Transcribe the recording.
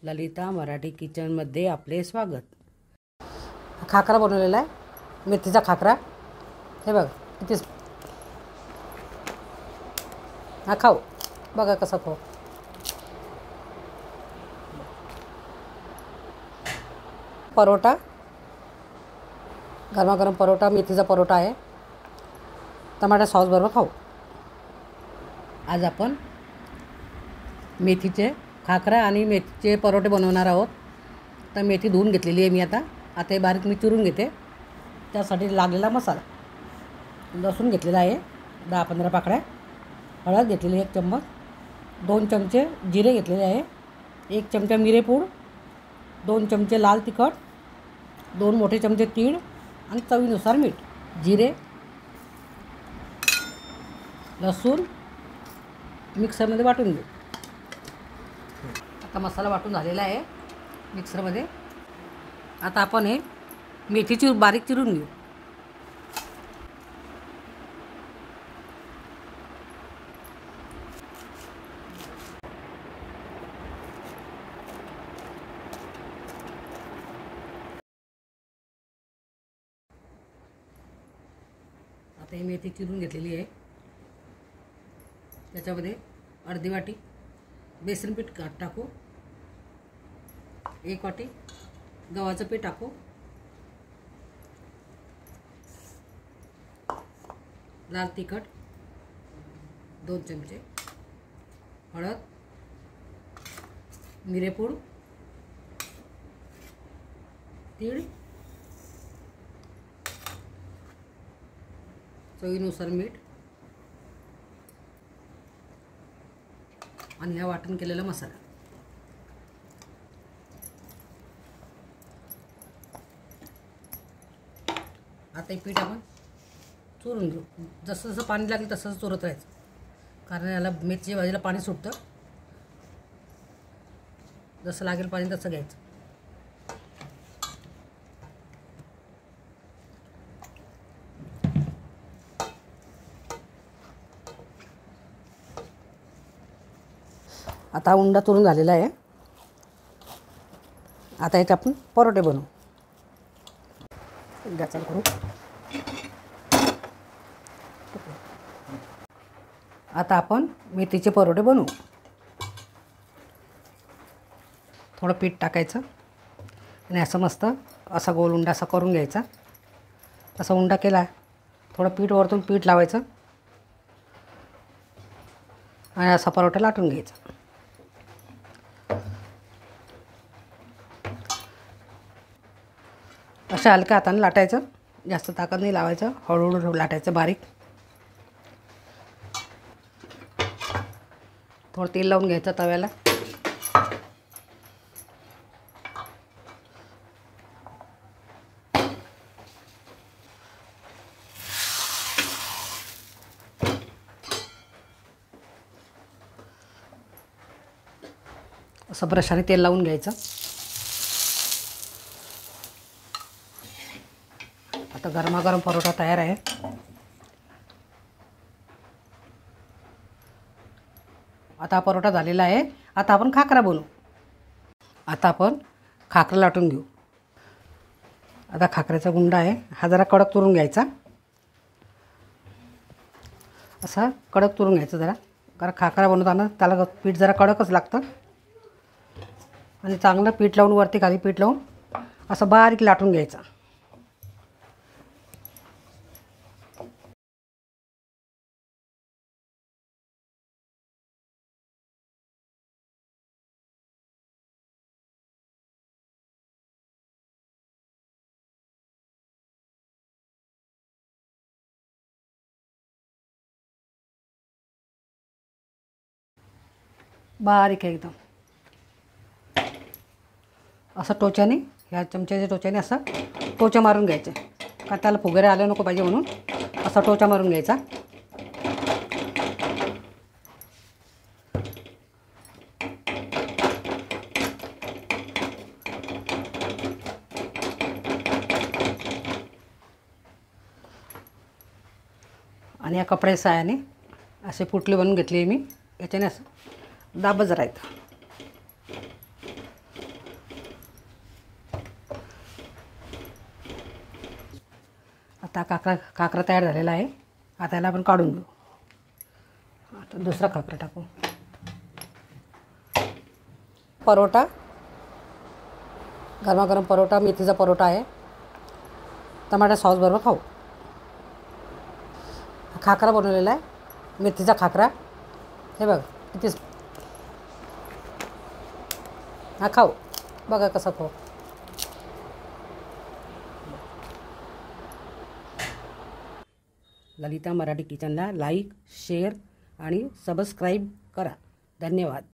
ललिता मराठी किचनमध्ये आपले स्वागत। खाकरा बनवलेला आहे, मेथीचा खाकरा। हे बघा किती हा खाऊ बघा कसा खाऊ। परोटा, गरमागरम परोटा, मेथीचा परोटा आहे, टमाटर सॉस बरोबर खाऊ। आज आपण मेथीचे खाकरा आणि मेथीचे परोटे बनवणार आहोत। तर मेथी धुवून घेतलेली आहे मी आता हे बारीक मी चिरून घेते। त्यासाठी लागलेला मसाला, लसूण घेतलेला आहे 10-15 पाकळ्या, हळद घेतलेली 1 चम्मच, 2 चमचे जिरे घेतलेले आहे, 1 चमचा मिरेपूड, 2 चमचे लाल तिखट, 2 मोठे चमचे तीळ आणि चवीनुसार मीठ। जिरे, लसूण मिक्सरमध्ये वाटून घेऊ। आता मसाला वाटून झालेला आहे मिक्सरमध्ये। आता आपण हे मेथीची बारीक चिरून घेऊ। आता ही मेथी चिरून घेतलेली आहे। त्याच्यामध्ये अर्धी वाटी बेसन पीठ टाकू, 1 वाटी गव्हाचं पीठ टाकू, लाल तिखट 2 चमचे, हळद, मिरेपूड, तीळ, चवीनुसार मीठ आणि हा वाटण केलेला मसाला। आता हे पीठ आपण चुरून घेऊ। जसं जसं पाणी लागेल तसं चुरत राहायचं, कारण याला मेथीच्या भाजीला पाणी सुटतं। जसं लागेल पाणी तसं घ्यायचं। आता उंडा चुरून झालेला आहे। आता याचे आपण परोठे बनवू। गॅस चालू करू। आता आपण मेथीचे परोठे बनवू। थोडं पीठ टाकायचं आणि असं मस्त असा गोल उंडा असा करून घ्यायचा। असा उंडा केला, थोडं पीठ वरतून पीठ लावायचं आणि असा परोठा लाटून घ्यायचा। अशा हलक्या हाताने लाटायचं, जास्त ताकद नाही लावायचं, हळूहळू लाटायचं बारीक। थोडं तेल लावून घ्यायचं तव्याला। असं ब्रशाने तेल लावून घ्यायचं। आता गरमागरम परोठा तयार आहे। आता परोठा झालेला आहे। आता आपण खाकरा बनवू। आता आपण खाकरा लाटून घेऊ। आता खाकऱ्याचा गुंडा आहे, हा जरा कडक चुरून घ्यायचा। असा कडक चुरून घ्यायचा जरा, कारण खाकरा बनवताना त्याला पीठ जरा कडकच लागतं। आणि चांगलं पीठ लावून वरती खाली पीठ लावून असं बारीक लाटून घ्यायचं। बारीक एकदम असं टोचाने, ह्या चमच्याच्या टोचाने असं टोचा मारून घ्यायचे, का त्याला फुगरे आले नको पाहिजे म्हणून असा टोचा मारून घ्यायचा। आणि या कपड्याच्या साहाय्याने असे पुटले बनवून घेतले मी। याच्याने असं दाबत राहायचं। आता काकरा तयार झालेला आहे. आता याला आपण काढून घेऊ. आता दुसरा काकरा टाकू. परोठा, गरमागरम परोठा, मेथीचा परोठा आहे. टमाटर सॉसबरोबर खाऊ. खाकरा बनवलेला आहे, मेथीचा खाकरा. हे बघा किती. हा खाऊ. बघा कसा खाऊ. ललिता मराठी किचनला लाईक, शेअर आणि सबस्क्राईब करा. धन्यवाद.